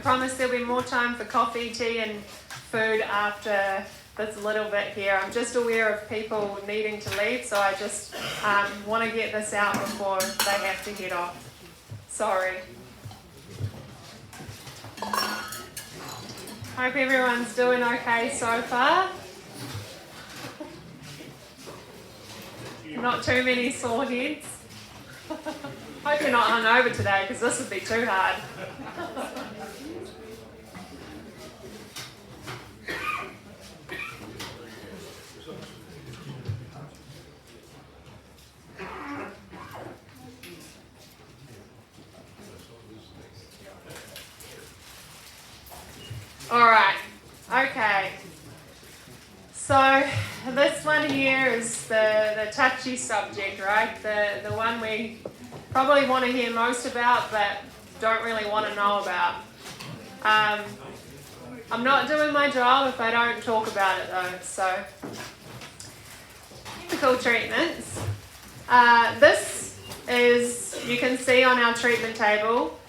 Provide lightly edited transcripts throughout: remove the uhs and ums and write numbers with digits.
promise there'll be more time for coffee, tea and food after this little bit here. I'm just aware of people needing to leave, so I just want to get this out before they have to head off. Sorry. Hope everyone's doing okay so far. Not too many sore heads. Hope you're not hungover today, because this would be too hard. Alright, okay. So this one here is the touchy subject, right? The one we probably want to hear most about but don't really want to know about. I'm not doing my job if I don't talk about it though. So, chemical treatments. This is, you can see on our treatment table,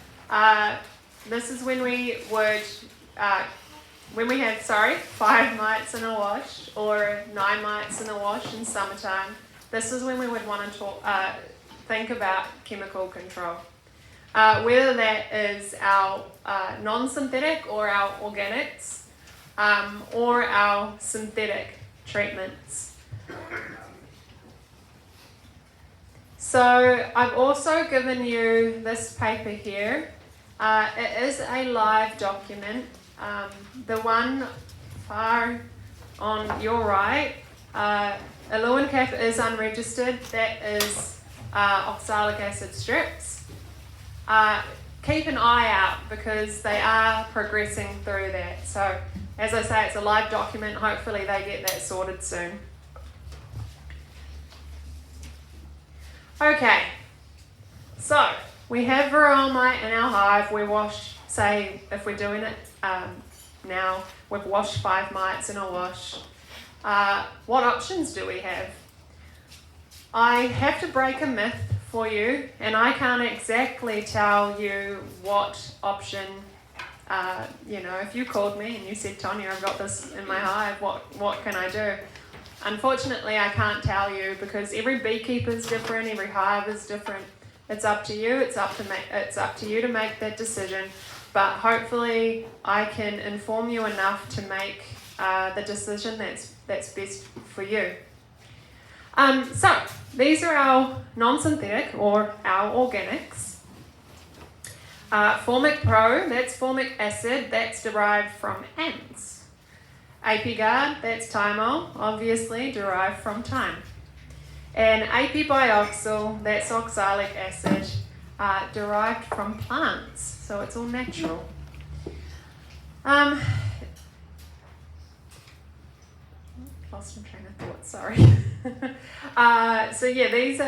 this is when we would, when we had, 5 mites in a wash or 9 mites in a wash in summertime. This is when we would want to think about chemical control. Whether that is our non-synthetic or our organics or our synthetic treatments. So I've also given you this paper here. It is a live document. The one far on your right, Eluencap is unregistered. That is oxalic acid strips. Keep an eye out because they are progressing through that. So as I say, it's a live document. Hopefully they get that sorted soon. Okay, so we have Varroa mite in our hive. We wash, say, if we're doing it now, we've washed 5 mites in a wash. What options do we have? I have to break a myth for you, and I can't exactly tell you what option, if you called me and you said, Tonya, I've got this in my hive, what can I do? Unfortunately, I can't tell you because every beekeeper is different, every hive is different. It's up to you. It's up to you to make that decision. But hopefully, I can inform you enough to make the decision that's best for you. So these are our non-synthetic or our organics. Formic Pro, that's formic acid, that's derived from ants. Apiguard, that's thymol, obviously derived from thyme. And apibioxyl, that's oxalic acid, derived from plants, so it's all natural. Lost my train of thought, sorry. So yeah, these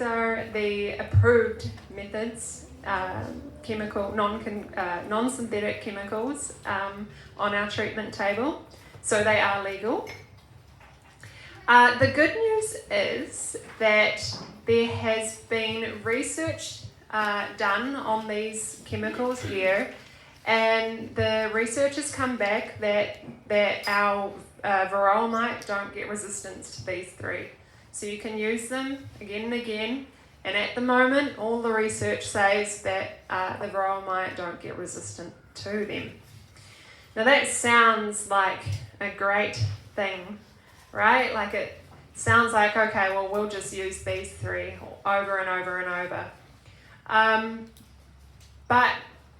are the approved methods, non-synthetic chemicals on our treatment table. So they are legal. The good news is that there has been research done on these chemicals here, and the research has come back that our Varroa mite don't get resistance to these 3. So you can use them again and again, and at the moment all the research says that the Varroa mite don't get resistant to them. Now that sounds like a great thing, right? Like it sounds like, okay, well, we'll just use these 3 over and over and over. But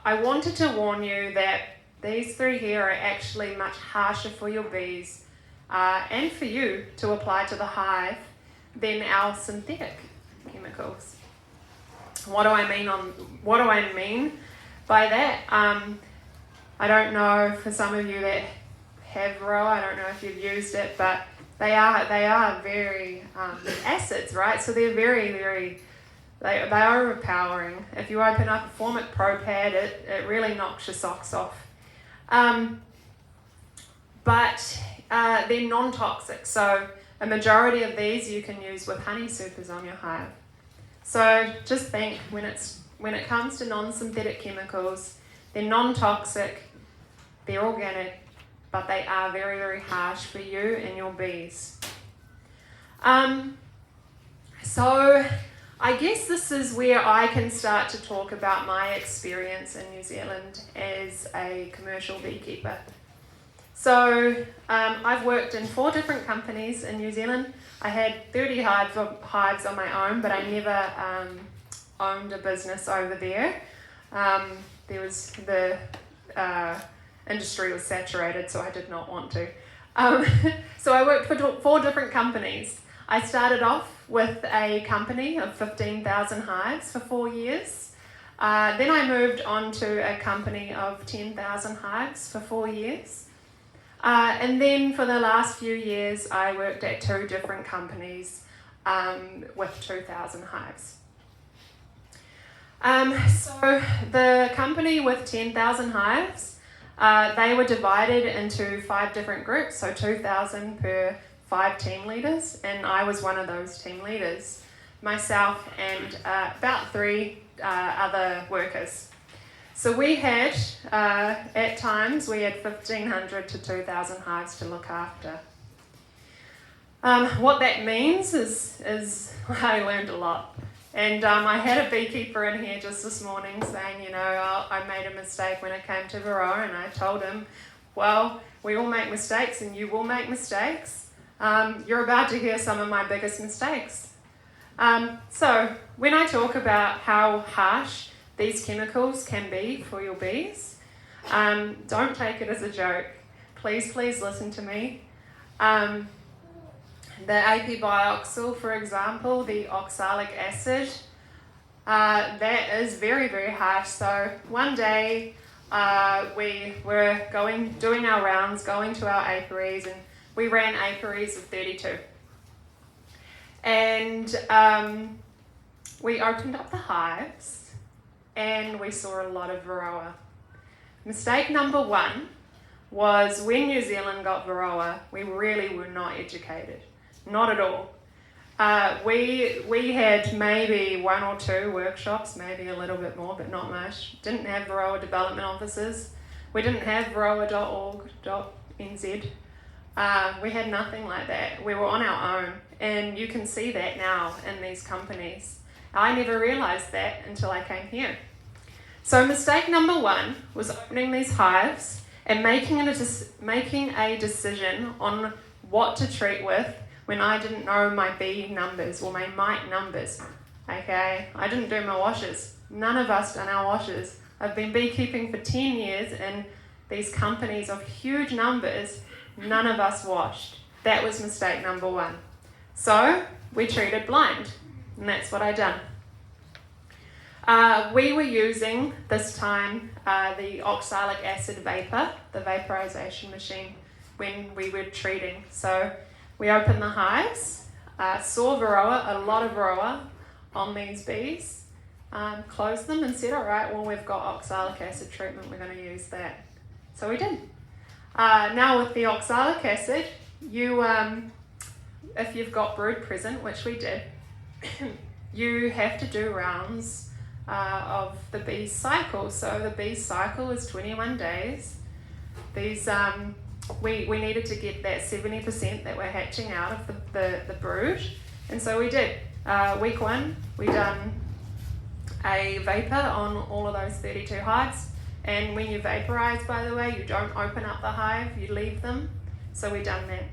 I wanted to warn you that these 3 here are actually much harsher for your bees and for you to apply to the hive than our synthetic chemicals. What do I mean by that? I don't know, for some of you that have Varroa, I don't know if you've used it, but they are very acids, right? So they're very, very, they are overpowering. If you open up a Formic Pro pad, it really knocks your socks off. But they're non-toxic, so a majority of these you can use with honey supers on your hive. So just think, when it comes to non-synthetic chemicals, They're non-toxic, they're organic, but they are very, very harsh for you and your bees. So I guess this is where I can start to talk about my experience in New Zealand as a commercial beekeeper. So I've worked in 4 different companies in New Zealand. I had 30 hives on my own, but I never owned a business over there. There was the industry was saturated, so I did not want to. So I worked for 4 different companies. I started off with a company of 15,000 hives for 4 years. Then I moved on to a company of 10,000 hives for 4 years. And then for the last few years, I worked at 2 different companies with 2,000 hives. So the company with 10,000 hives, they were divided into 5 different groups, so 2,000 per 5 team leaders, and I was one of those team leaders, myself and about 3 other workers. So we had, at times, we had 1,500 to 2,000 hives to look after. What that means is I learned a lot. And I had a beekeeper in here just this morning saying, I made a mistake when it came to Varroa, and I told him, well, we all make mistakes and you will make mistakes. You're about to hear some of my biggest mistakes. So when I talk about how harsh these chemicals can be for your bees, don't take it as a joke. Please listen to me. The apibioxyl, for example, the oxalic acid, that is very, very harsh. So one day we were doing our rounds, going to our apiaries, and we ran apiaries of 32. And we opened up the hives and we saw a lot of Varroa. Mistake number 1 was when New Zealand got Varroa, we really were not educated. Not at all. We had maybe 1 or 2 workshops, maybe a little bit more, but not much. Didn't have Varroa development officers. We didn't have varroa.org.nz. We had nothing like that. We were on our own, and you can see that now in these companies. I never realised that until I came here. So mistake number 1 was opening these hives and making a decision on what to treat with when I didn't know my bee numbers or my mite numbers. Okay, I didn't do my washes. None of us done our washes. I've been beekeeping for 10 years in these companies of huge numbers. None of us washed. That was mistake number 1. So we treated blind, and that's what I done. We were using this time the oxalic acid vapor, the vaporization machine, when we were treating. So we opened the hives, saw Varroa, a lot of Varroa on these bees, closed them and said, all right, well, we've got oxalic acid treatment, we're going to use that. So we did. Now with the oxalic acid, if you've got brood present, which we did, you have to do rounds of the bee's cycle. So the bee's cycle is 21 days. These we needed to get that 70% that we're hatching out of the brood, and so we did. Week 1, we done a vapor on all of those 32 hives, and when you vaporize, by the way, you don't open up the hive, you leave them. So we done that.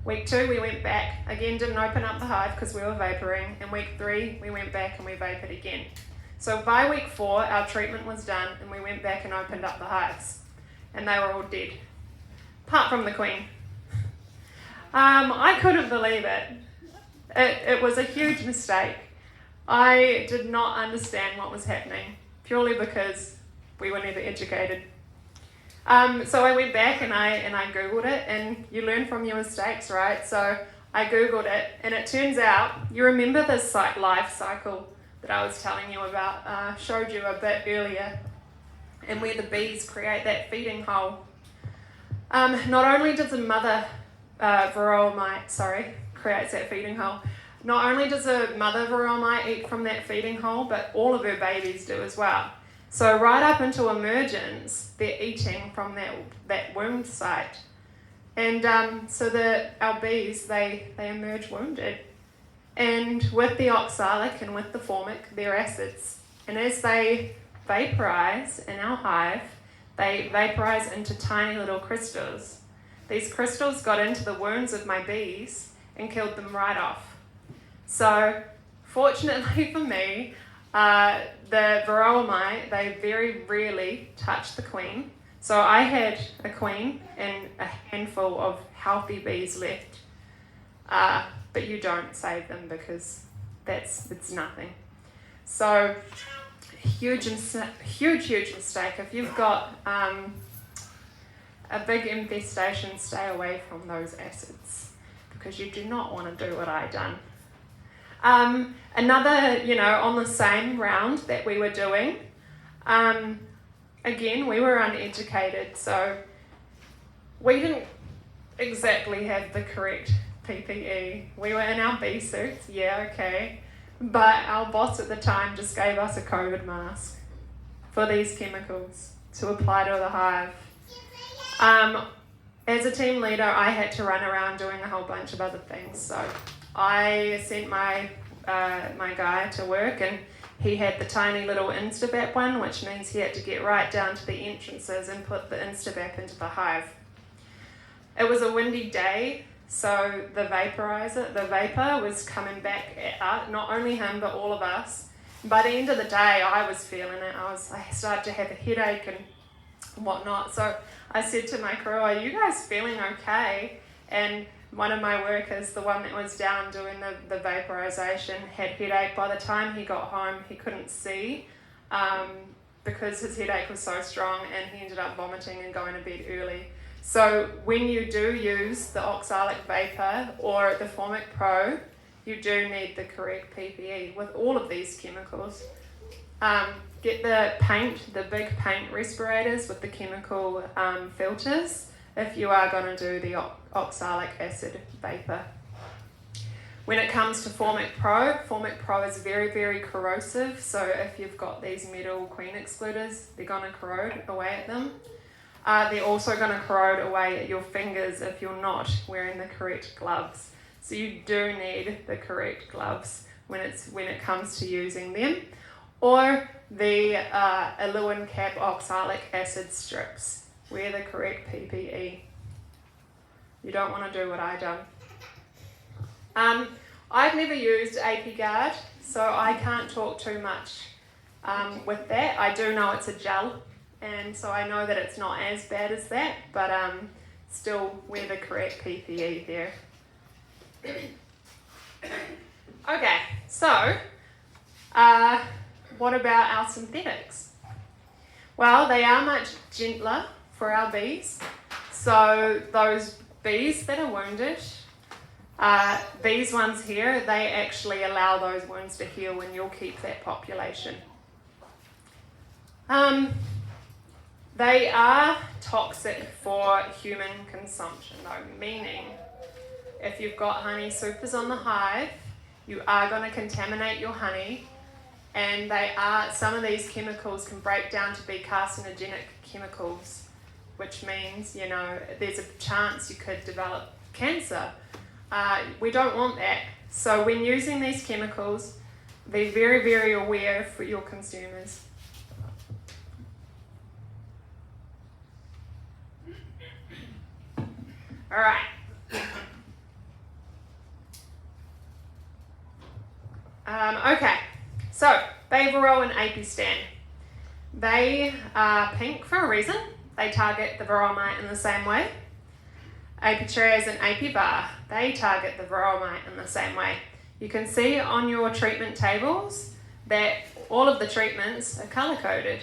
Week 2, we went back again, didn't open up the hive because we were vaporing, and week 3, we went back and we vapored again. So by week 4, our treatment was done, and we went back and opened up the hives, and they were all dead. Apart from the queen. I couldn't believe it. It was a huge mistake. I did not understand what was happening, purely because we were never educated. So I went back and I Googled it, and you learn from your mistakes, right? So I Googled it, and it turns out, you remember this life cycle that I was telling you about, showed you a bit earlier, and where the bees create that feeding hole. Not only does a mother Varroa mite, creates that feeding hole, not only does a mother Varroa mite eat from that feeding hole, but all of her babies do as well. So right up into emergence, they're eating from that wound site. And so our bees, they emerge wounded. And with the oxalic and with the formic, they're acids. And as they vaporize in our hive, they vaporize into tiny little crystals. These crystals got into the wounds of my bees and killed them right off. So fortunately for me, the Varroa mite, they very rarely touch the queen. So I had a queen and a handful of healthy bees left. But you don't save them because it's nothing. So huge mistake. If you've got a big infestation, stay away from those acids because you do not want to do what I done. Another, on the same round that we were doing, again, we were uneducated, so we didn't exactly have the correct PPE. We were in our bee suits, yeah, okay, but our boss at the time just gave us a COVID mask for these chemicals to apply to the hive. As a team leader, I had to run around doing a whole bunch of other things, so I sent my guy to work, and he had the tiny little Instabap one, which means he had to get right down to the entrances and put the Instabap into the hive. It was a windy day, so the vapor was coming back at not only him, but all of us. By the end of the day, I was feeling it. I started to have a headache and whatnot. So I said to my crew, "Are you guys feeling okay?" And one of my workers, the one that was down doing the vaporization, had headache. By the time he got home, he couldn't see because his headache was so strong, and he ended up vomiting and going to bed early. So when you do use the oxalic vapor or the Formic Pro, you do need the correct PPE with all of these chemicals. Get the big paint respirators with the chemical filters if you are going to do the oxalic acid vapor. When it comes to Formic Pro is very, very corrosive, so if you've got these metal queen excluders, they're going to corrode away at them. They're also going to corrode away at your fingers if you're not wearing the correct gloves. So you do need the correct gloves when it comes to using them. Or the Aluin Cap oxalic acid strips. Wear the correct PPE. You don't want to do what I done. I've never used AP Guard, so I can't talk too much with that. I do know it's a gel, and so I know that it's not as bad as that, but still wear the correct PPE there. Okay, so what about our synthetics? Well, they are much gentler for our bees. So those bees that are wounded, these ones here, they actually allow those wounds to heal, and you'll keep that population. They are toxic for human consumption though, meaning if you've got honey supers on the hive, you are going to contaminate your honey, and some of these chemicals can break down to be carcinogenic chemicals, which means, there's a chance you could develop cancer. We don't want that. So when using these chemicals, be very, very aware for your consumers. All right. Okay, so Varroa and Apistan. They are pink for a reason. They target the Varroa mite in the same way. Apitraz and Apivar, they target the Varroa mite in the same way. You can see on your treatment tables that all of the treatments are color-coded.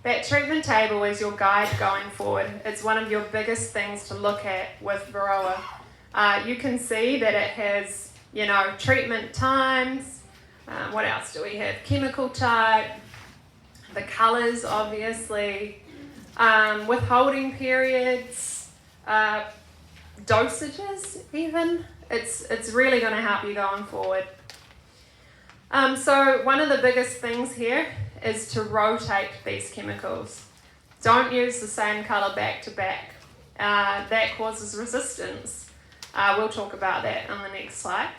That treatment table is your guide going forward. It's one of your biggest things to look at with Varroa. You can see that it has, treatment times. What else do we have? Chemical type, the colors, obviously, withholding periods, dosages even. It's really going to help you going forward. So one of the biggest things here is to rotate these chemicals. Don't use the same colour back to back. That causes resistance. We'll talk about that on the next slide.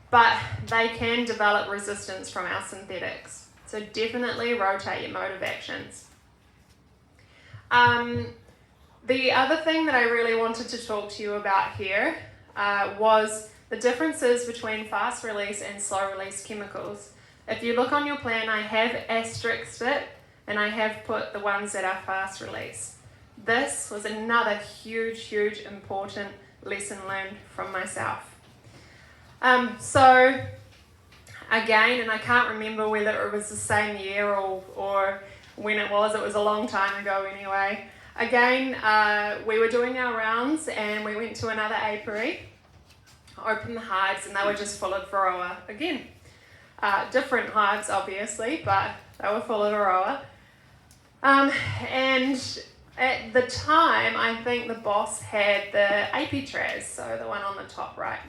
But they can develop resistance from our synthetics. So definitely rotate your mode of actions. The other thing that I really wanted to talk to you about here was the differences between fast release and slow release chemicals. If you look on your plan, I have asterisked it and I have put the ones that are fast release. This was another huge important lesson learned from myself. So again, and I can't remember whether it was the same year or when it was a long time ago anyway. Again, we were doing our rounds and we went to another apiary, opened the hives, and they were just full of Varroa again. Different hives obviously, but they were full of Varroa. And at the time, I think the boss had the Apitraz, so the one on the top right.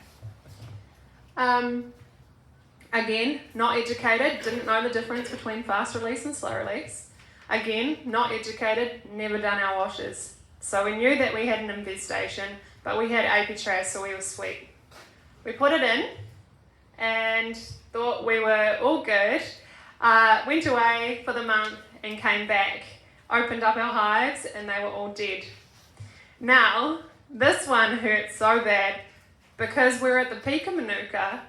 Again, not educated, didn't know the difference between fast release and slow release. Again, not educated, never done our washes. So we knew that we had an infestation, but we had Apitraz, so we were sweet. We put it in and thought we were all good. Went away for the month and came back, opened up our hives, and they were all dead. Now, this one hurt so bad because we were at the Pika Manuka,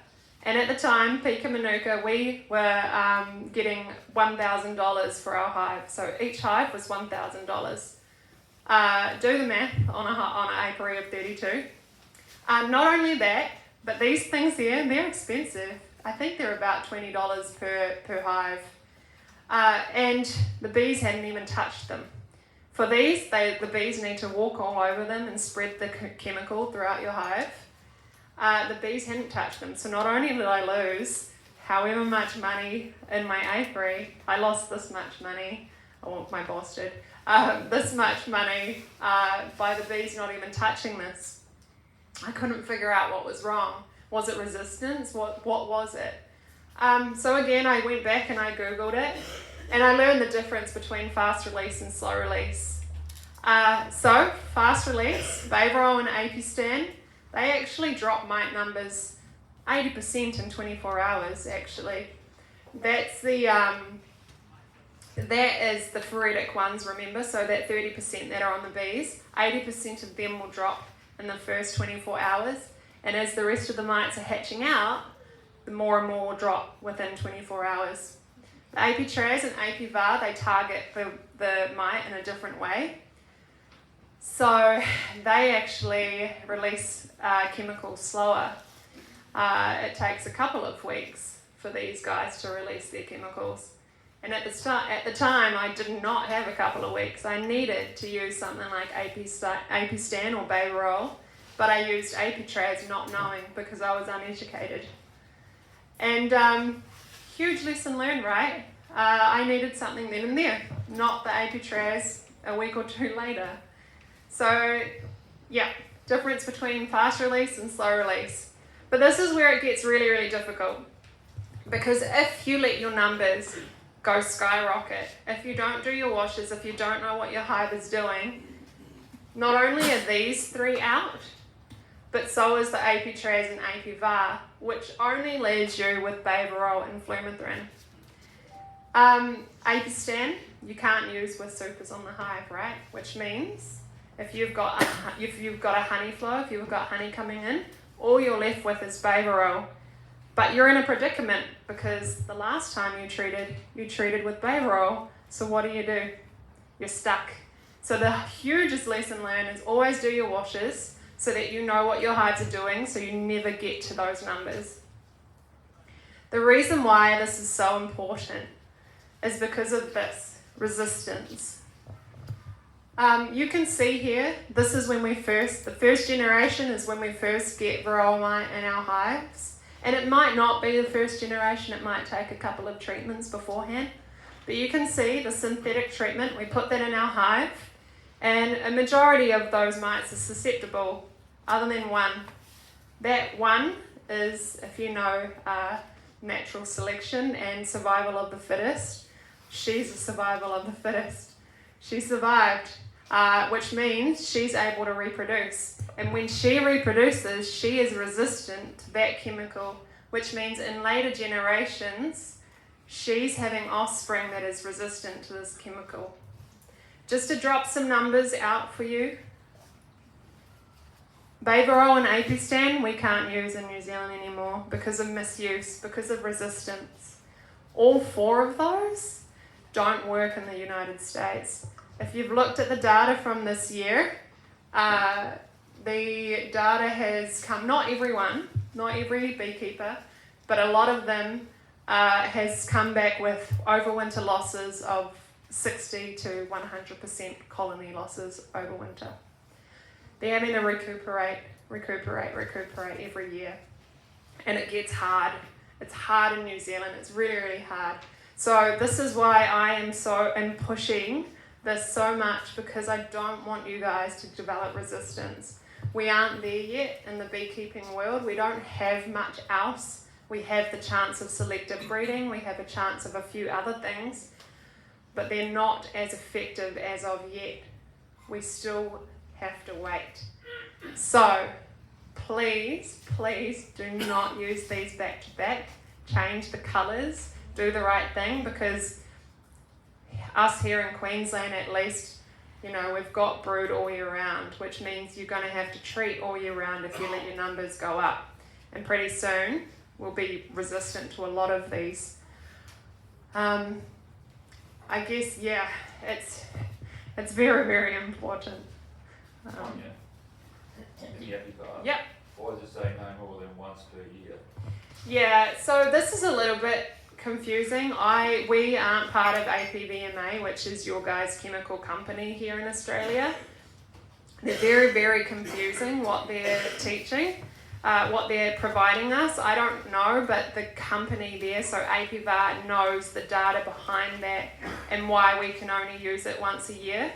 and at the time, Pika Manuka, we were getting $1,000 for our hive. So each hive was $1,000. Do the math on an apiary of 32. Not only that, but these things here, they're expensive. I think they're about $20 per hive. And the bees hadn't even touched them. For these, the bees need to walk all over them and spread the chemical throughout your hive. The bees hadn't touched them. So not only did I lose however much money in my apiary, I lost this much money, or my boss did, this much money by the bees not even touching this. I couldn't figure out what was wrong. Was it resistance? What was it? So again, I went back and I Googled it, and I learned the difference between fast release and slow release. So fast release, Varroa and Apistan, they actually drop mite numbers 80% in 24 hours actually. That's that is the phoretic ones, remember, so that 30% that are on the bees, 80% of them will drop in the first 24 hours, and as the rest of the mites are hatching out, the more and more will drop within 24 hours. The Apitraz and Apivar, they target the mite in a different way. So they actually release chemicals slower. It takes a couple of weeks for these guys to release their chemicals. And at the time, I did not have a couple of weeks. I needed to use something like Apistan or Varroa, but I used Apitraz not knowing because I was uneducated. And huge lesson learned, right? I needed something then and there, not the Apitraz a week or two later. So, yeah, difference between fast release and slow release. But this is where it gets really difficult, because if you let your numbers go skyrocket, if you don't do your washes, if you don't know what your hive is doing, not only are these three out, but so is the Apitraz and Apivar, which only leaves you with Varroa and Flumethrin. Apistan, you can't use with supers on the hive, right? Which means if you've got a honey flow, if you've got honey coming in, all you're left with is Varroa. But you're in a predicament because the last time you treated with Varroa, so what do? You're stuck. So the hugest lesson learned is always do your washes so that you know what your hives are doing, so you never get to those numbers. The reason why this is so important is because of this, resistance. You can see here, this is when the first generation is when we first get Varroa mite in our hives. And it might not be the first generation, it might take a couple of treatments beforehand. But you can see the synthetic treatment, we put that in our hive, and a majority of those mites are susceptible, other than one. That one is, if you know natural selection and survival of the fittest. She's a survival of the fittest. She survived, which means she's able to reproduce. And when she reproduces, she is resistant to that chemical, which means in later generations, she's having offspring that is resistant to this chemical. Just to drop some numbers out for you. Varroa and Apistan we can't use in New Zealand anymore because of misuse, because of resistance. All 4 of those don't work in the United States. If you've looked at the data from this year, the data has come, not everyone, not every beekeeper, but a lot of them has come back with overwinter losses of 60 to 100% colony losses over winter. They're having to recuperate every year. And it gets hard. It's hard in New Zealand. It's really, really hard. So this is why I am pushing this so much, because I don't want you guys to develop resistance. We aren't there yet in the beekeeping world. We don't have much else. We have the chance of selective breeding. We have a chance of a few other things, but they're not as effective as of yet. We still have to wait. So please do not use these back to back. Change the colours, do the right thing, because us here in Queensland at least, we've got brood all year round, which means you're going to have to treat all year round if you let your numbers go up. And pretty soon we'll be resistant to a lot of these. I guess, it's very, very important. Yep. Why does it say no more than once per year? Yeah, so this is a little bit confusing. We aren't part of APVMA, which is your guys' chemical company here in Australia. They're very, very confusing what they're teaching, what they're providing us. I don't know, but the company there, so APVA, knows the data behind that and why we can only use it once a year.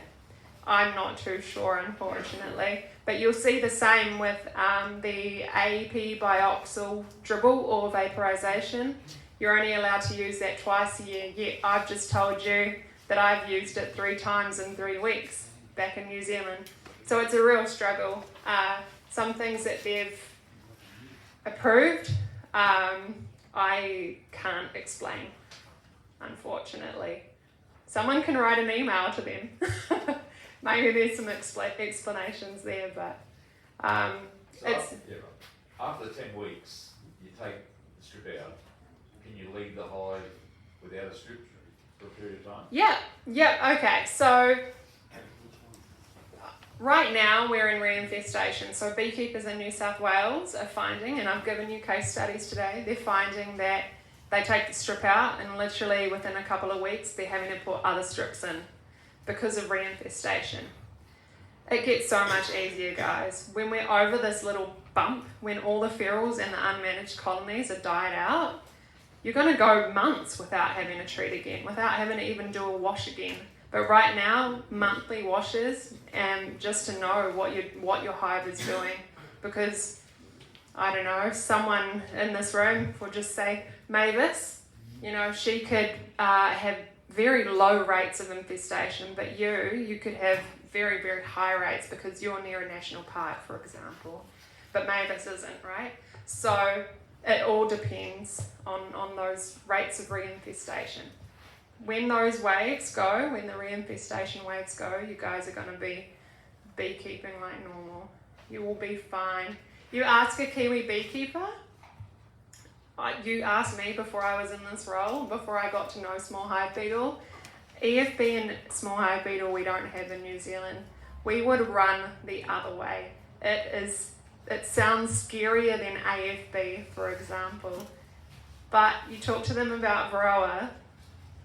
I'm not too sure, unfortunately. But you'll see the same with the AEP bioxyl dribble or vaporization. You're only allowed to use that twice a year, yet I've just told you that I've used it 3 times in 3 weeks back in New Zealand. So it's a real struggle. Some things that they've approved, I can't explain, unfortunately. Someone can write an email to them. Maybe there's some explanations there, but after 10 weeks, you take the strip out. Can you leave the hive without a strip for a period of time? Yeah, okay. So right now we're in reinfestation. So beekeepers in New South Wales are finding, and I've given you case studies today, they're finding that they take the strip out and literally within a couple of weeks they're having to put other strips in because of reinfestation. It gets so much easier, guys. When we're over this little bump, when all the ferals and the unmanaged colonies are died out, you're going to go months without having to treat again, without having to even do a wash again. But right now, monthly washes, and just to know what your hive is doing, because I don't know, someone in this room will just say, Mavis, she could have very low rates of infestation, but you could have very, very high rates because you're near a national park, for example. But Mavis isn't, right? So it all depends on those rates of reinfestation. When those waves go, when the reinfestation waves go, you guys are going to be beekeeping like normal. You will be fine. You ask a Kiwi beekeeper, you asked me before I was in this role, before I got to know small hive beetle. EFB and small hive beetle we don't have in New Zealand. We would run the other way. It sounds scarier than AFB, for example. But you talk to them about Varroa,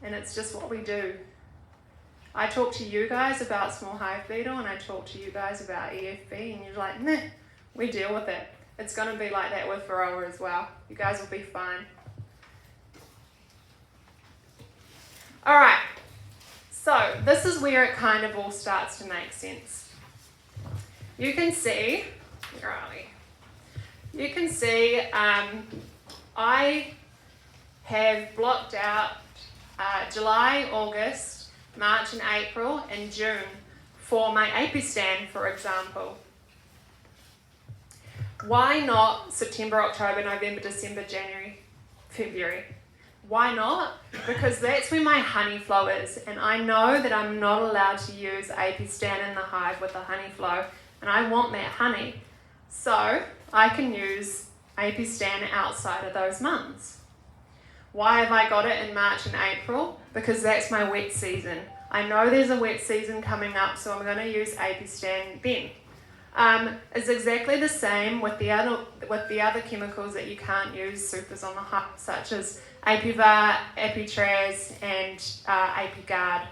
and it's just what we do. I talk to you guys about small hive beetle, and I talk to you guys about EFB, and you're like, meh, we deal with it. It's going to be like that with Varroa as well. You guys will be fine. All right. So this is where it kind of all starts to make sense. You can see, where are we? You can see I have blocked out July, August, March and April and June for my Apistan, for example. Why not September, October, November, December, January, February? Why not? Because that's where my honey flow is, and I know that I'm not allowed to use Apistan in the hive with the honey flow, and I want that honey. So I can use Apistan outside of those months. Why have I got it in March and April? Because that's my wet season. I know there's a wet season coming up, so I'm going to use Apistan then. It's exactly the same with the other chemicals that you can't use supers on the hive, such as Apivar, Apitraz, and Apiguard.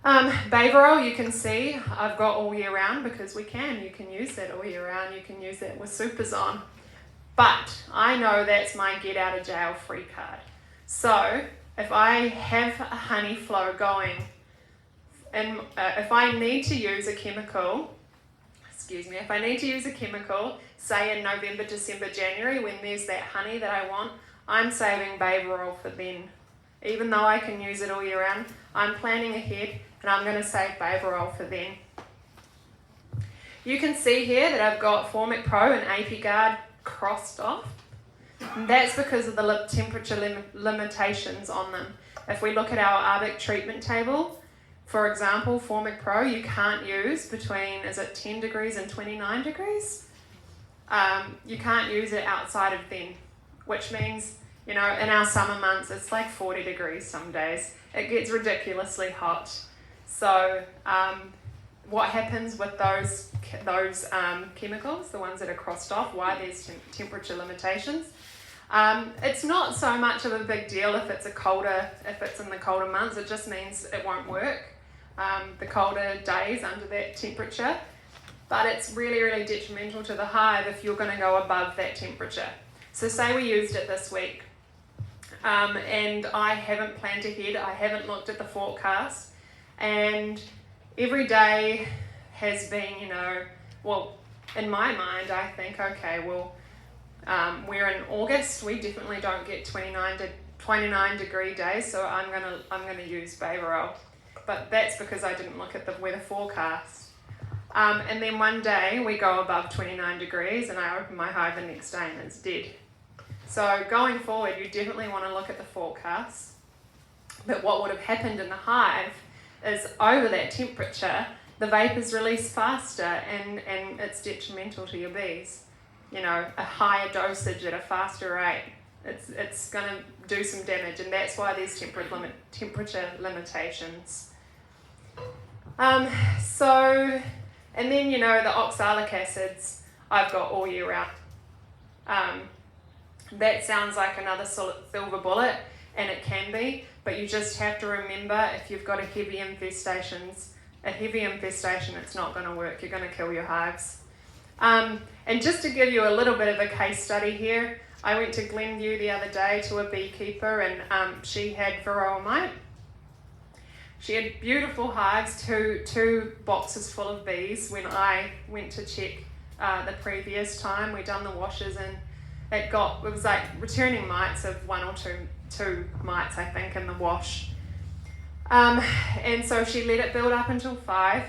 Varroa, you can see I've got all year round because you can use that all year round. You can use that with supers on. But I know that's my get out of jail free card. So if I have a honey flow going, and if I need to use a chemical, say in November, December, January, when there's that honey that I want, I'm saving Varroa for then. Even though I can use it all year round, I'm planning ahead and I'm going to save Varroa for then. You can see here that I've got Formic Pro and Apiguard crossed off. And that's because of the temperature limitations on them. If we look at our Arctic treatment table, for example, Formic Pro, you can't use between, 10 degrees and 29 degrees? You can't use it outside of then, which means, in our summer months, it's like 40 degrees some days. It gets ridiculously hot. So what happens with those chemicals, the ones that are crossed off, why there's temperature limitations? It's not so much of a big deal if it's in the colder months. It just means it won't work. The colder days under that temperature, but it's really, really detrimental to the hive if you're going to go above that temperature. So say we used it this week, and I haven't planned ahead, I haven't looked at the forecast, and every day has been, in my mind, I think, okay, well, we're in August, we definitely don't get 29 degree days, so I'm gonna use Varroa. But that's because I didn't look at the weather forecast. And then one day we go above 29 degrees and I open my hive the next day and it's dead. So going forward, you definitely want to look at the forecast. But what would have happened in the hive is over that temperature, the vapours release faster and it's detrimental to your bees. A higher dosage at a faster rate, it's going to do some damage, and that's why there's temperature limitations. And then, the oxalic acids I've got all year round. That sounds like another silver bullet, and it can be, but you just have to remember if you've got a heavy infestation, it's not going to work. You're going to kill your hives. And just to give you a little bit of a case study here, I went to Glenview the other day to a beekeeper, and she had Varroa mite. She had beautiful hives, two boxes full of bees. When I went to check the previous time, we'd done the washes, and it was like returning mites of one or two mites, I think, in the wash. And so she let it build up until 5,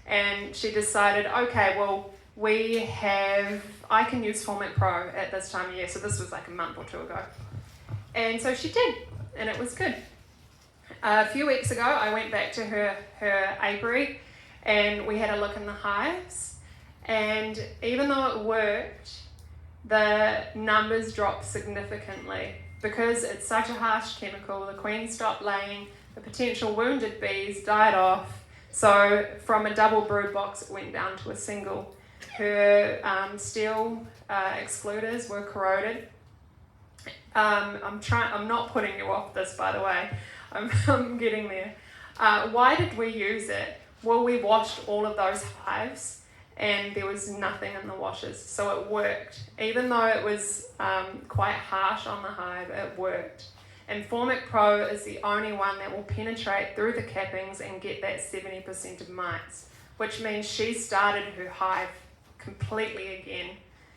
and she decided, okay, well, I can use Formic Pro at this time of year, so this was like a month or 2 ago. And so she did, and it was good. A few weeks ago, I went back to her apiary, and we had a look in the hives, and even though it worked, the numbers dropped significantly. Because it's such a harsh chemical, the queen stopped laying, the potential wounded bees died off, so from a double brood box, it went down to a single. Her steel excluders were corroded. I'm not putting you off this, by the way. I'm getting there. Why did we use it? Well, we washed all of those hives and there was nothing in the washes, so it worked. Even though it was quite harsh on the hive, it worked. And Formic Pro is the only one that will penetrate through the cappings and get that 70% of mites, which means she started her hive completely again.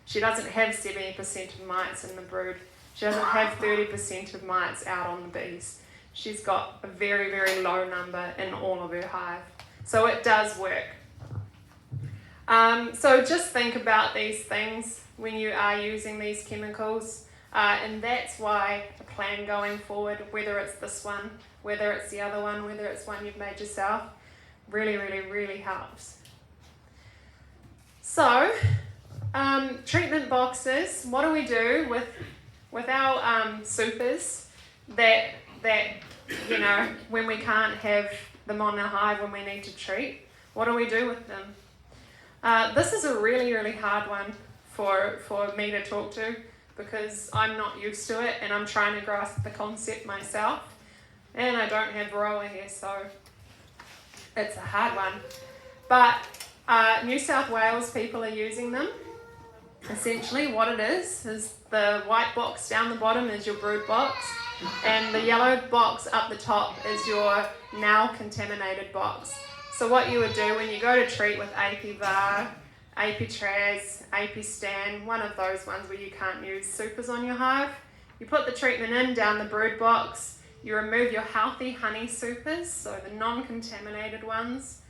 She doesn't have 70% of mites in the brood. She doesn't have 30% of mites out on the bees. She's got a very, very low number in all of her hive. So it does work. So just think about these things when you are using these chemicals. And that's why a plan going forward, whether it's this one, whether it's the other one, whether it's one you've made yourself, really, really, really helps. So, treatment boxes, what do we do with our supers that you know, when we can't have them on our hive when we need to treat? What do we do with them? This is a really, really hard one for me to talk to, because I'm not used to it and I'm trying to grasp the concept myself, and I don't have Varroa here, so it's a hard one. But New South Wales people are using them. Essentially what it is the white box down the bottom is your brood box, and the yellow box up the top is your now contaminated box. So what you would do when you go to treat with AP-VAR, AP-Traz, AP-Stan, one of those ones where you can't use supers on your hive, you put the treatment in down the brood box, you remove your healthy honey supers, so the non-contaminated ones,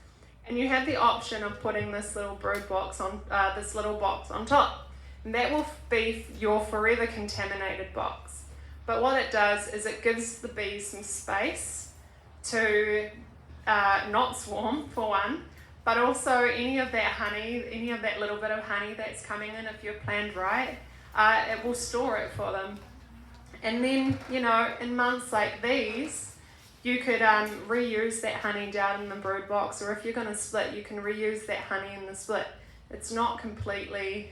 and you have the option of putting this little brood box on, this little box on top. And that will be your forever contaminated box. But what it does is it gives the bees some space to not swarm, for one, but also any of that honey, any of that little bit of honey that's coming in, if you're planned right, it will store it for them. And then, you know, in months like these, you could reuse that honey down in the brood box, or if you're going to split, you can reuse that honey in the split. It's not completely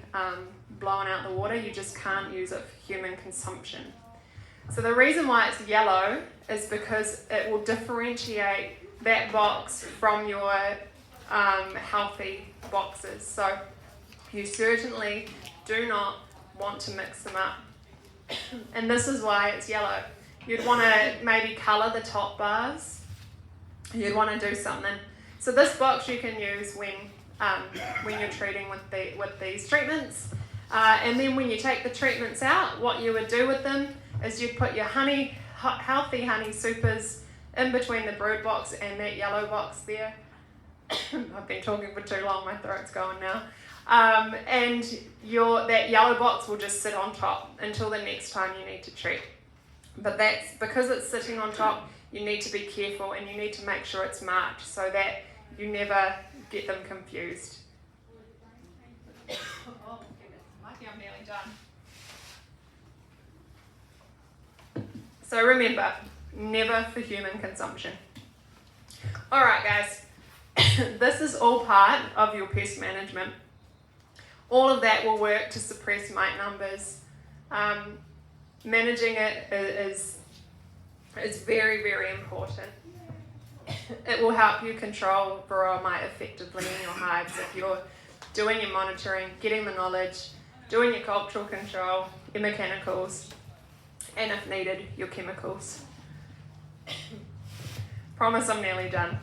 blown out the water, you just can't use it for human consumption. So the reason why it's yellow is because it will differentiate that box from your healthy boxes. So you certainly do not want to mix them up. And this is why it's yellow. You'd want to maybe colour the top bars. You'd want to do something. So this box you can use when you're treating with these treatments. And then when you take the treatments out, what you would do with them is you'd put your healthy honey supers in between the brood box and that yellow box there. I've been talking for too long, my throat's going now. And that yellow box will just sit on top until the next time you need to treat. But that's because it's sitting on top, you need to be careful and you need to make sure it's marked so that you never get them confused. Oh goodness, I think I'm nearly done. So remember, never for human consumption. Alright guys, this is all part of your pest management. All of that will work to suppress mite numbers. Managing it is very, very important. It will help you control Varroa mite effectively in your hives if you're doing your monitoring, getting the knowledge, doing your cultural control, your mechanicals, and if needed, your chemicals. Promise I'm nearly done.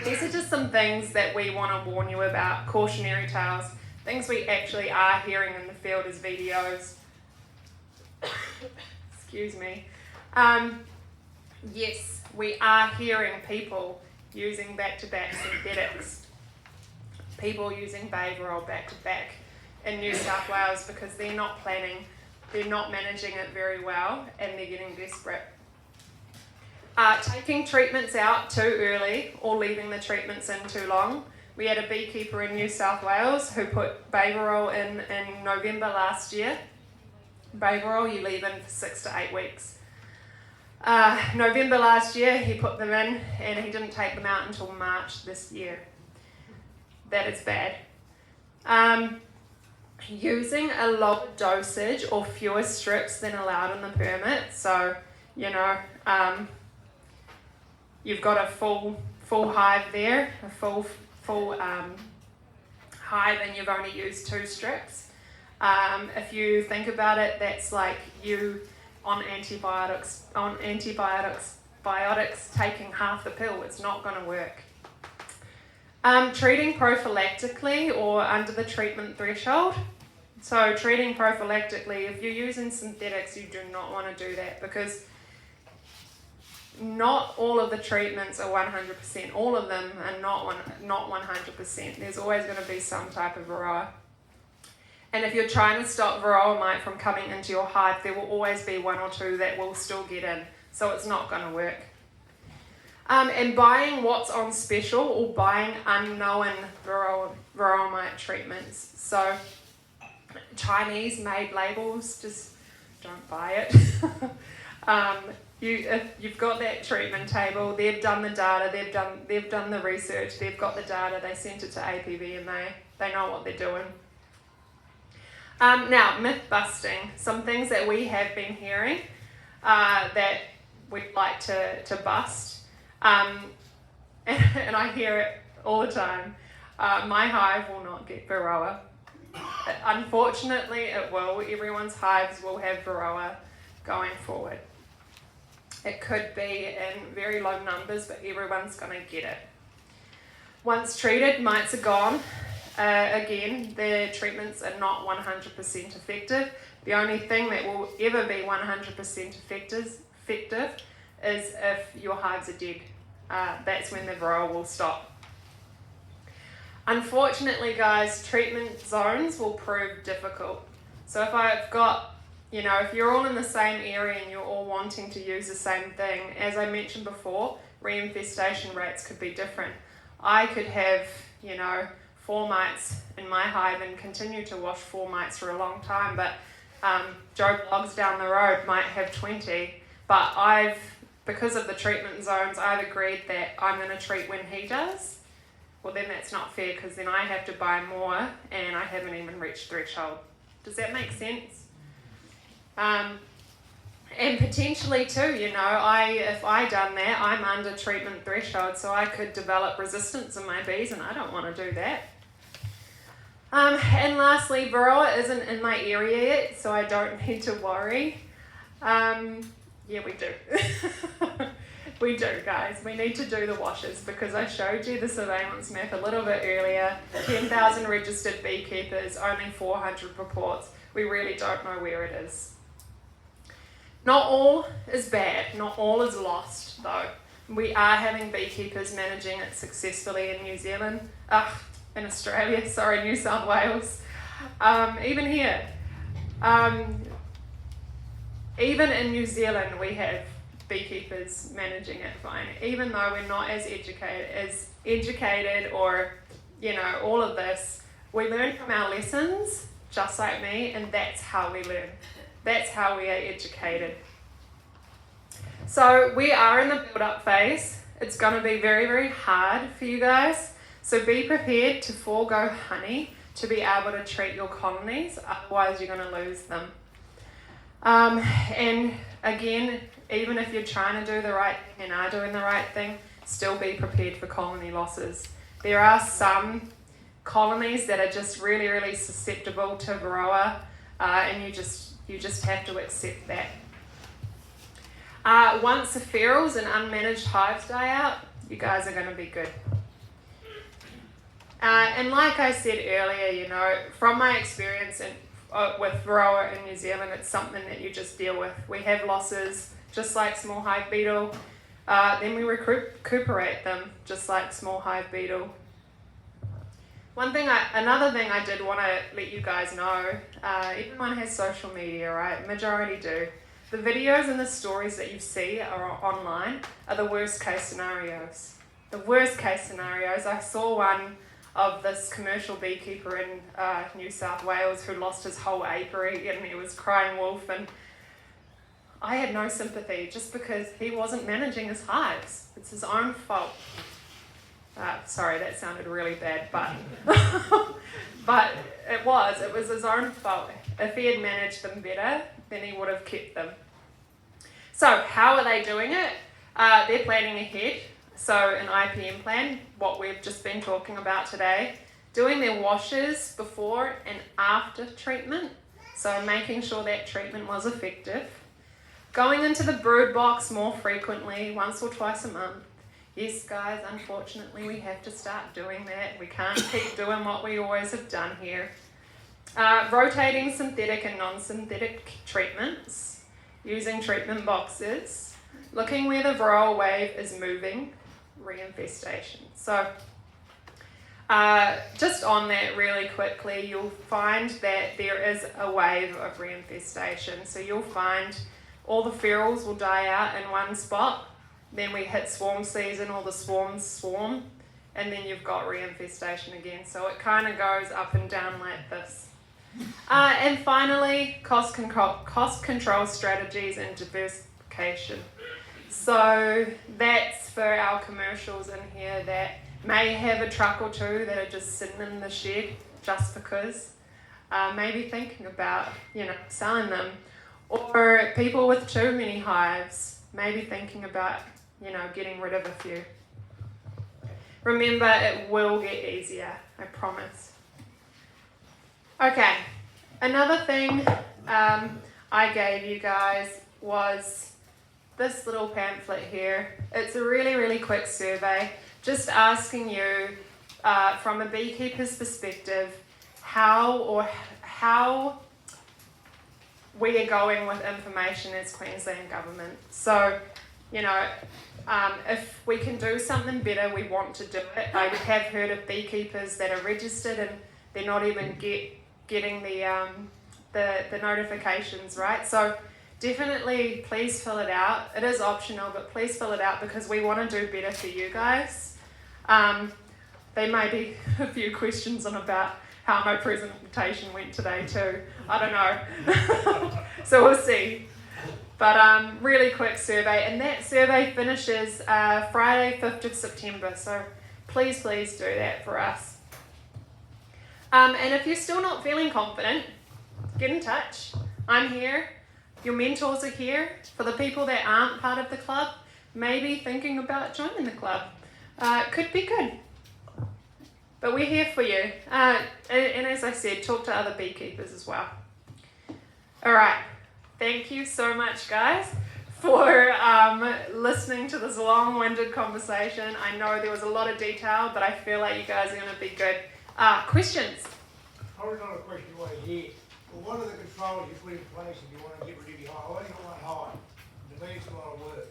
These are just some things that we want to warn you about, cautionary tales, things we actually are hearing in the field as videos. Excuse me. Yes, we are hearing people using back-to-back synthetics. People using Varroa back-to-back in New South Wales because they're not planning, they're not managing it very well, and they're getting desperate. Taking treatments out too early or leaving the treatments in too long. We had a beekeeper in New South Wales who put Varroa in November last year. Varroa you leave in for 6 to 8 weeks. November last year he put them in and he didn't take them out until March this year. That is bad. Using a lower dosage or fewer strips than allowed in the permit. So, you know, you've got a full hive there, a full hive, and you've only used 2 strips. If you think about it, that's like you on antibiotics taking half the pill. It's not going to work. Treating prophylactically or under the treatment threshold. So treating prophylactically, if you're using synthetics, you do not want to do that, because not all of the treatments are 100%. All of them are not 100%. There's always going to be some type of Varroa. And if you're trying to stop Varroa mite from coming into your hive, there will always be one or two that will still get in. So it's not going to work. And buying what's on special, or buying unknown Varroa mite treatments. So Chinese made labels, just don't buy it. If you've got that treatment table, they've done the data, they've done the research, they've got the data, they sent it to APV, and they know what they're doing. Now, myth busting, some things that we have been hearing that we'd like to bust, and I hear it all the time. My hive will not get Varroa. Unfortunately, it will. Everyone's hives will have Varroa going forward. It could be in very low numbers, but everyone's going to get it. Once treated, mites are gone. Again, the treatments are not 100% effective. The only thing that will ever be 100% effective is if your hives are dead. That's when the Varroa will stop. Unfortunately, guys, treatment zones will prove difficult. So if I've got, if you're all in the same area and you're all wanting to use the same thing, as I mentioned before, reinfestation rates could be different. I could have, 4 mites in my hive and continue to wash 4 mites for a long time, but Joe Bloggs down the road might have 20. But because of the treatment zones, I've agreed that I'm going to treat when he does. Well, then that's not fair, because then I have to buy more and I haven't even reached threshold. Does that make sense? And potentially too, if I done that, I'm under treatment threshold, so I could develop resistance in my bees, and I don't want to do that. And lastly, Varroa isn't in my area yet, so I don't need to worry. Yeah, we do. We do, guys. We need to do the washes, because I showed you the surveillance map a little bit earlier. 10,000 registered beekeepers, only 400 reports. We really don't know where it is. Not all is bad. Not all is lost, though. We are having beekeepers managing it successfully in New Zealand. In Australia, New South Wales. Even here. Even in New Zealand, we have beekeepers managing it fine, even though we're not as educated or, all of this. We learn from our lessons, just like me, and that's how we learn. That's how we are educated. So we are in the build-up phase. It's going to be very, very hard for you guys. So be prepared to forego honey to be able to treat your colonies, otherwise you're going to lose them. And again, even if you're trying to do the right thing and are doing the right thing, still be prepared for colony losses. There are some colonies that are just really, really susceptible to Varroa, and you just have to accept that. Once the ferals and unmanaged hives die out, you guys are going to be good. And like I said earlier, from my experience with Varroa in New Zealand, it's something that you just deal with. We have losses, just like small hive beetle. Then we recuperate them, just like small hive beetle. Another thing I did want to let you guys know, everyone has social media, right? Majority do. The videos and the stories that you see are online are the worst case scenarios. The worst case scenarios. I saw one of this commercial beekeeper in New South Wales who lost his whole apiary, and he was crying wolf, and I had no sympathy, just because he wasn't managing his hives. It's his own fault. Sorry, that sounded really bad, but but it was his own fault. If he had managed them better, then he would have kept them. So how are they doing it? They're planning ahead. So an IPM plan, what we've just been talking about today, doing their washes before and after treatment, so making sure that treatment was effective. Going into the brood box more frequently, once or twice a month. Yes, guys, unfortunately we have to start doing that. We can't keep doing what we always have done here. Rotating synthetic and non-synthetic treatments, using treatment boxes, looking where the Varroa wave is moving, reinfestation. So just on that really quickly, you'll find that there is a wave of reinfestation. So you'll find all the ferals will die out in one spot, then we hit swarm season, all the swarms swarm, and then you've got reinfestation again. So it kind of goes up and down like this. And finally, cost control strategies and diversification. So that's for our commercials in here that may have a truck or two that are just sitting in the shed just because. Maybe thinking about, selling them. Or people with too many hives, maybe thinking about, getting rid of a few. Remember, it will get easier, I promise. Okay, another thing I gave you guys was this little pamphlet here. It's a really, really quick survey, just asking you from a beekeeper's perspective how we are going with information as Queensland Government. So, if we can do something better, we want to do it. I have heard of beekeepers that are registered and they're not even getting the notifications, right? So definitely please fill it out. It is optional, but please fill it out because we want to do better for you guys. There may be a few questions on about how my presentation went today too. I don't know. So we'll see. But really quick survey, and that survey finishes Friday, 5th of September. So please do that for us. And if you're still not feeling confident, get in touch. I'm here. Your mentors are here. For the people that aren't part of the club, maybe thinking about joining the club. Could be good. But we're here for you. And as I said, talk to other beekeepers as well. All right. Thank you so much, guys, for listening to this long-winded conversation. I know there was a lot of detail, but I feel like you guys are going to be good. Questions? Probably not a question while you're here. Well, what are the controls you put in place if you want to get rid of your hive? I've only got one hive. To me, it's a lot of work.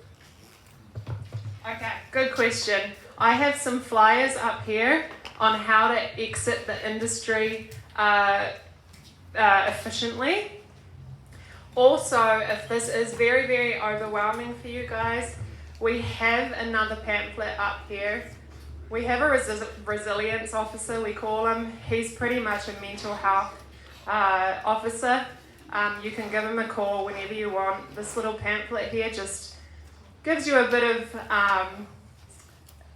Okay, good question. I have some flyers up here on how to exit the industry efficiently. Also, if this is very, very overwhelming for you guys, we have another pamphlet up here. We have a resilience officer, we call him. He's pretty much a mental health officer. You can give him a call whenever you want. This little pamphlet here just gives you a bit of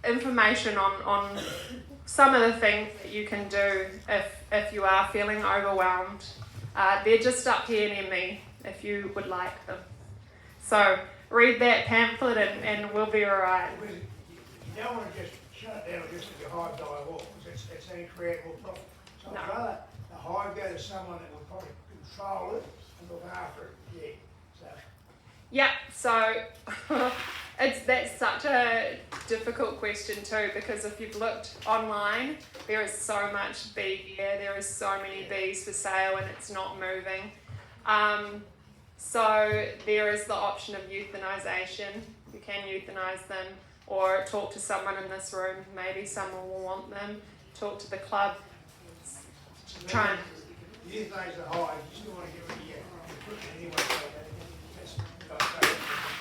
information on some of the things that you can do if you are feeling overwhelmed. They're just up here near me if you would like them. So read that pamphlet and we'll be alright. You don't want to just shut it down just if your hive die off, because it's only create more problem. So I'd rather the hive go to someone that will probably control it and look after it. Yeah. So that's such a difficult question too, because if you've looked online, there is so much bee gear, there is so many bees for sale and it's not moving. So there is the option of euthanization. You can euthanize them or talk to someone in this room. Maybe someone will want them. Talk to the club. Try and... Euthanize the hive, you still want to get rid of your equipment anyway. So that's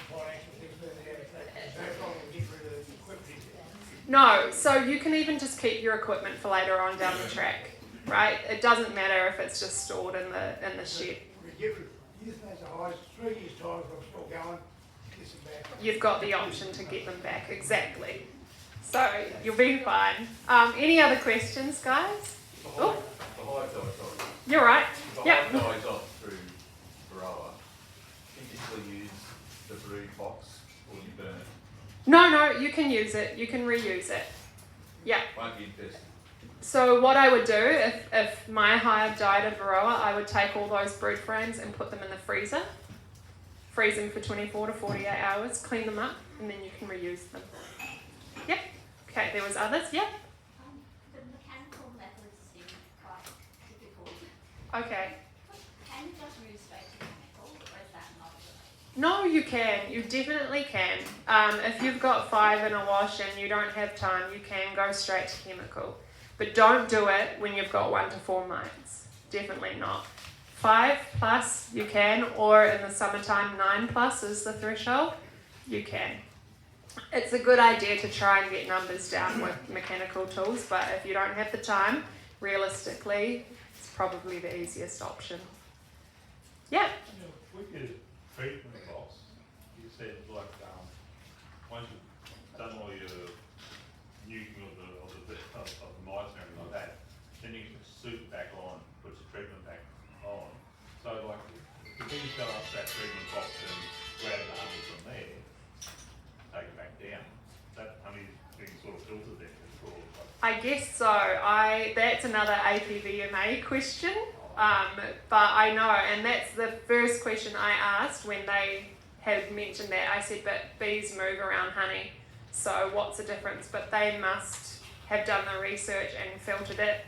financial things further down the track. There's no problem with getting rid of the equipment. No, so you can even just keep your equipment for later on down the track, right? It doesn't matter if it's just stored in the shed. Euthanize the hives, 3 years' time, if I'm still going, get them back. You've got the option to get them back, exactly. So you'll be fine. Any other questions, guys? The hive dies off. You're right. The hive dies off through Varroa. Can you still use the brood box or you burn it? No, you can use it. You can reuse it. Yeah. Won't be infested. So what I would do, if my hive died of Varroa, I would take all those brood frames and put them in the freezer. Freeze them for 24 to 48 hours, clean them up, and then you can reuse them. Yep. Okay, there was others, yep. The mechanical methods seem quite difficult. Okay. Can you just move straight to chemical, or is that not related? No, you can. You definitely can. If you've got 5 in a wash and you don't have time, you can go straight to chemical. But don't do it when you've got 1 to 4 mites. Definitely not. 5 plus you can, or in the summertime 9 plus is the threshold. You can. It's a good idea to try and get numbers down with mechanical tools, but if you don't have the time, realistically, it's probably the easiest option. Yeah. With your treatment box, you said like once you've done all your nuking of the mites and everything like that, then you can suit back on, put your treatment back on. So like, if you fill up that treatment box and grab the honey from there, take it back down, that honey being sort of filtered there. I guess so. That's another APVMA question, but I know, and that's the first question I asked when they had mentioned that. I said, but bees move around honey, so what's the difference? But they must have done the research and filtered it,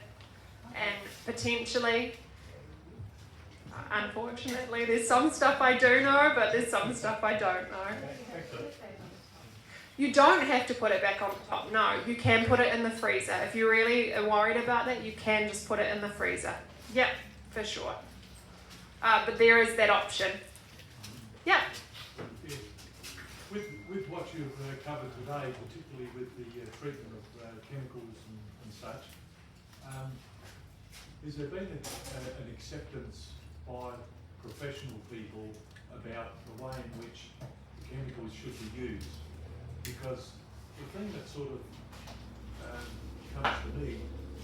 and potentially, unfortunately, there's some stuff I do know, but there's some stuff I don't know. You don't have to put it back on top. No, you can put it in the freezer. If you're really worried about that, you can just put it in the freezer. Yep, for sure. But there is that option. Yeah. Yeah. With what you've covered today, particularly with the treatment of chemicals and such, has there been an acceptance by professional people about the way in which the chemicals should be used? Because the thing that sort of comes to me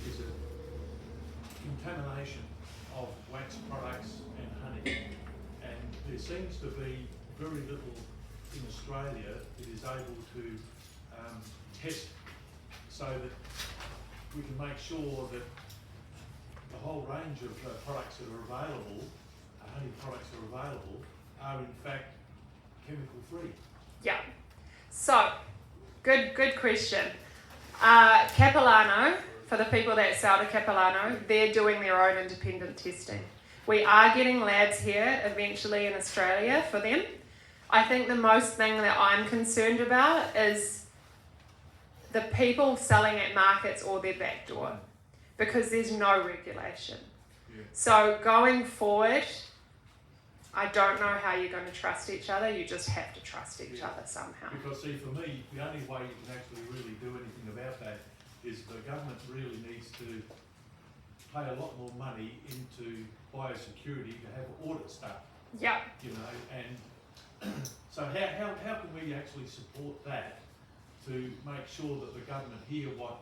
is a contamination of wax products and honey, and there seems to be very little in Australia that is able to test so that we can make sure that the whole range of products that are available, honey products that are available, are in fact chemical free. Yeah. So, good question. Capilano, for the people that sell to Capilano, they're doing their own independent testing. We are getting labs here eventually in Australia for them. I think the most thing that I'm concerned about is the people selling at markets or their back door, because there's no regulation. Yeah. So going forward, I don't know how you're going to trust each other. You just have to trust each other somehow. Because see, for me, the only way you can actually really do anything about that is the government really needs to pay a lot more money into biosecurity to have audits done. Yeah. You know, and so how can we actually support that to make sure that the government hear what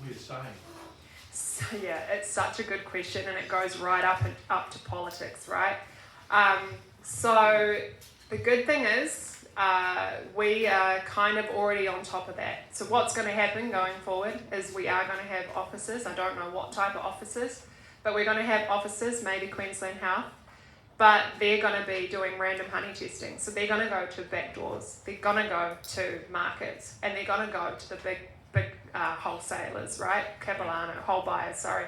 we're saying? So, yeah, it's such a good question, and it goes right up to politics, right? So the good thing is we are kind of already on top of that. So what's going to happen going forward is we are going to have officers. I don't know what type of officers, but we're going to have officers, maybe Queensland Health, but they're going to be doing random honey testing. So they're going to go to back doors, they're going to go to markets, and they're going to go to the big wholesalers, right? Capilano, whole buyers, sorry.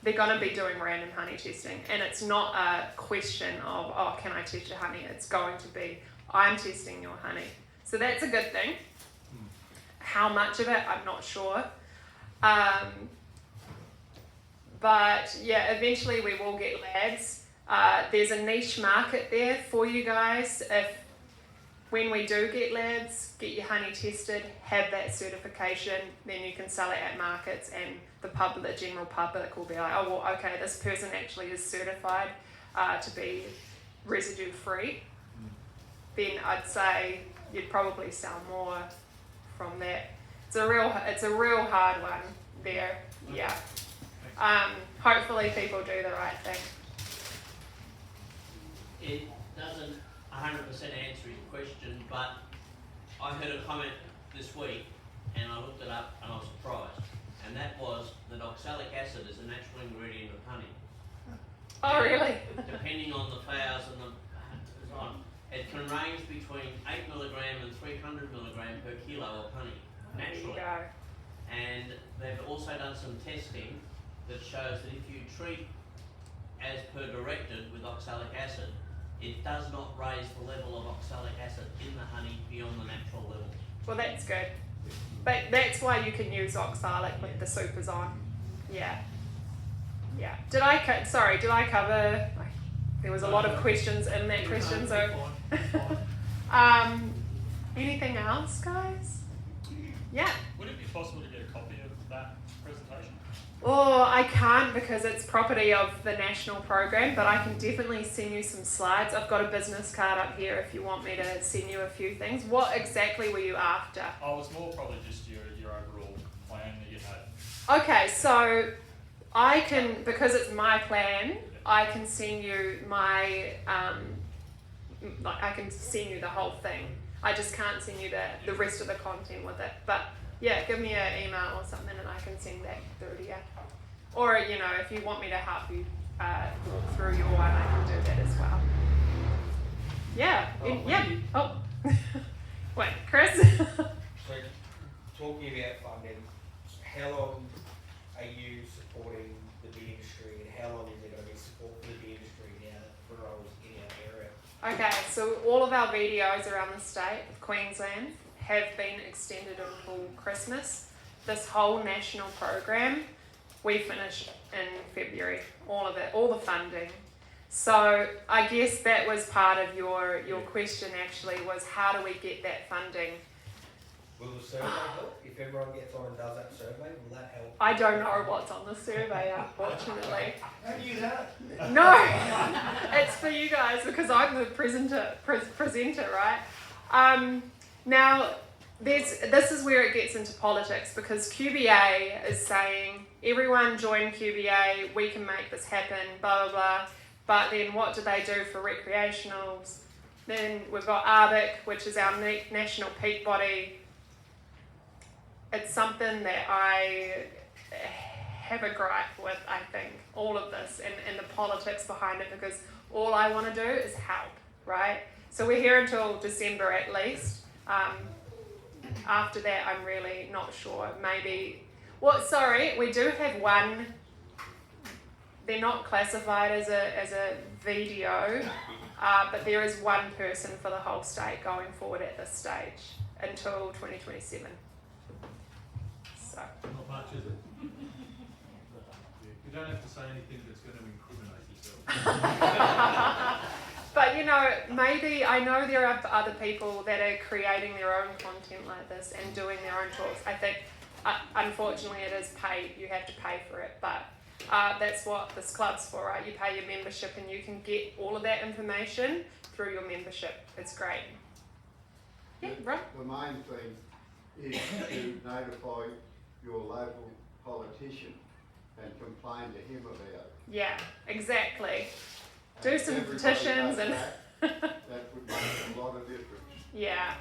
They're going to be doing random honey testing, and it's not a question of, oh, can I test your honey? It's going to be, I'm testing your honey. So that's a good thing. How much of it, I'm not sure. But yeah, eventually we will get labs. There's a niche market there for you guys. If when we do get labs, get your honey tested, have that certification, then you can sell it at markets, and the general public will be like, oh, well, okay, this person actually is certified to be residue free. Then I'd say you'd probably sell more from that. It's a real hard one there. Yeah. Hopefully people do the right thing. It doesn't 100% answer your question, but I heard a comment this week and I looked it up and I was surprised. And that was that oxalic acid is a natural ingredient of honey. Oh, really? Depending on the flowers and the design, it can range between 8 milligram and 300 milligram per kilo of honey, naturally. There you go. And they've also done some testing that shows that if you treat as per directed with oxalic acid, it does not raise the level of oxalic acid in the honey beyond the natural level. Well, that's good. But that's why you can use oxalic with the supers on. Yeah. Yeah. Did I cover? There was a lot of questions in that question, so. Anything else, guys? Yeah. Would it be possible to get a copy of that presentation? Oh, I can't because it's property of the national program, but I can definitely send you some slides. I've got a business card up here if you want me to send you a few things. What exactly were you after? Oh, it's more probably just your overall plan that you had. Okay, so I can, because it's my plan, I can send you my, I can send you the whole thing. I just can't send you the rest of the content with it. But yeah, give me an email or something and I can send that through to you. Or, you know, if you want me to help you walk through your one, I can do that as well. Yeah. Oh. Wait, Chris? So, talking about funding, how long are you supporting the bee industry and how long is there going to be support for the bee industry now that Varroa's in our area? Okay, so all of our VDOs around the state of Queensland have been extended until Christmas. This whole national program, we finished in February, all of it, all the funding. So I guess that was part of your question actually, was how do we get that funding? Will the survey help? If everyone gets on and does that survey, will that help? I don't know what's on the survey, unfortunately. How do you know? No, it's for you guys because I'm the presenter, right? Now, this is where it gets into politics because QBA is saying, everyone join QBA, we can make this happen, blah, blah, blah. But then what do they do for recreationals? Then we've got ARBIC, which is our national peak body. It's something that I have a gripe with, I think, all of this and the politics behind it, because all I want to do is help, right? So we're here until December at least. After that, I'm really not sure. Maybe, we do have one. They're not classified as a VDO, but there is one person for the whole state going forward at this stage until 2027. So. Not much, is it? You don't have to say anything that's going to incriminate yourself. But you know, maybe I know there are other people that are creating their own content like this and doing their own talks. I think, unfortunately, it is paid. You have to pay for it, but that's what this club's for, right? You pay your membership and you can get all of that information through your membership. It's great. Yeah, right. The main thing is to notify your local politician and complain to him about it. Yeah, exactly. Do And some everybody petitions does and that would make a lot of difference. yeah.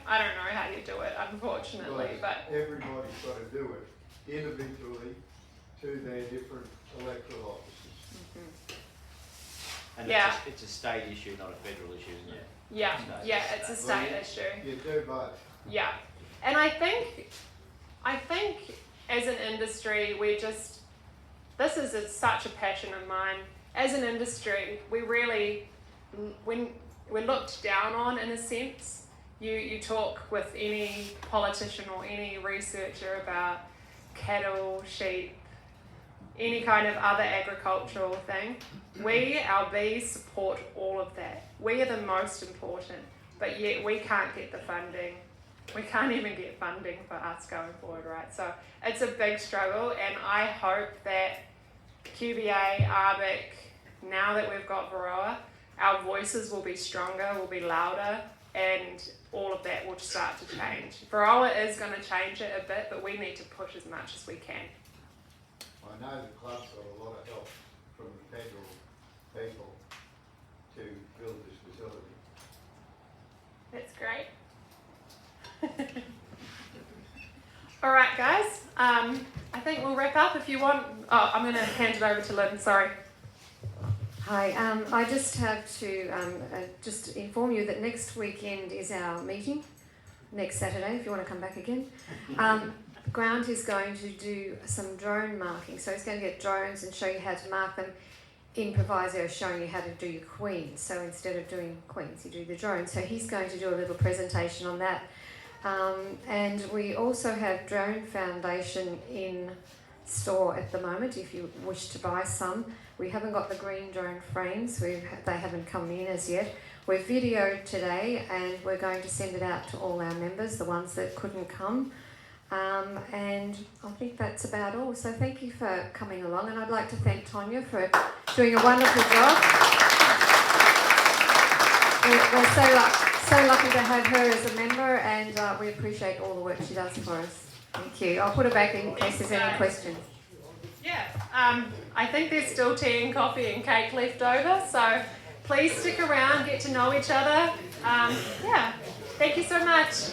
I don't know how you do it, unfortunately, but Everybody's got to do it individually to their different electoral offices. And Yeah. it's a state issue, not a federal issue, isn't it? yeah, it's a state issue. You do both. Yeah, and I think as an industry, this is such a passion of mine. As an industry, we're looked down on in a sense. You talk with any politician or any researcher about cattle, sheep, any kind of other agricultural thing. Our bees support all of that. We are the most important, but yet we can't get the funding. We can't even get funding for us going forward, right? So it's a big struggle, and I hope that QBA, ARBIC, now that we've got Varroa, our voices will be stronger, will be louder, and all of that will start to change. Varroa is going to change it a bit, but we need to push as much as we can. I know the club's got a lot of help from the federal people to build this facility. That's great. All right, guys. I think we'll wrap up if you want. Oh, I'm going to hand it over to Lynn. Sorry. Hi, I just have to just inform you that next weekend is our meeting, next Saturday, if you want to come back again. Grant is going to do some drone marking, so he's going to get drones and show you how to mark them. improviso showing you how to do your queens. So instead of doing queens, you do the drone. So he's going to do a little presentation on that. And we also have Drone Foundation in store at the moment if you wish to buy some. We haven't got the green drone frames, they haven't come in as yet. We've videoed today and we're going to send it out to all our members, the ones that couldn't come. And I think that's about all. So thank you for coming along, and I'd like to thank Tonya for doing a wonderful job. We're so lucky to have her as a member, and we appreciate all the work she does for us. Thank you. I'll put her back in case there's any questions. Yeah, I think there's still tea and coffee and cake left over, so please stick around, get to know each other. Yeah, thank you so much.